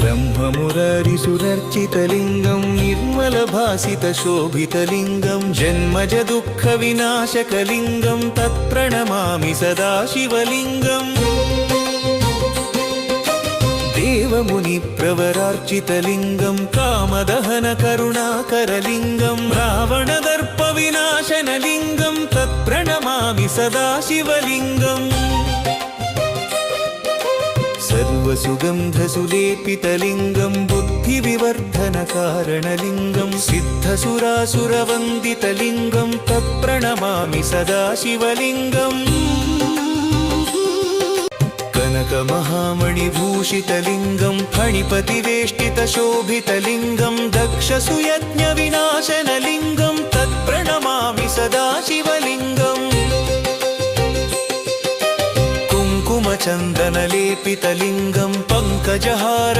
ब्रह्ममुरारिसुरर्चितलिङ्गं निर्मलभासितशोभितलिङ्गं जन्मज दुःखविनाशकलिङ्गं तत्प्रणमामि सदा शिवलिङ्गम् देवमुनिप्रवरार्चितलिङ्गं कामदहनकरुणाकरलिङ्गं रावणदर्पविनाशनलिङ्गं तत्प्रणमामि सदा शिवलिङ्गम् सर्वसुगन्धसुलेपितलिङ्गं बुद्धिविवर्धनकारणलिङ्गं सिद्धसुरासुरवन्दितलिङ्गं तत्प्रणमामि सदा शिवलिङ्गम् कनकमहामणिभूषितलिङ्गं फणिपतिवेष्टितशोभितलिङ्गं दक्षसुयज्ञविनाशनलिङ्गं तत्प्रणमामि सदा शिवलिङ्गम् कुङ्कुमचन्दनलेपितलिङ्गं पङ्कजहार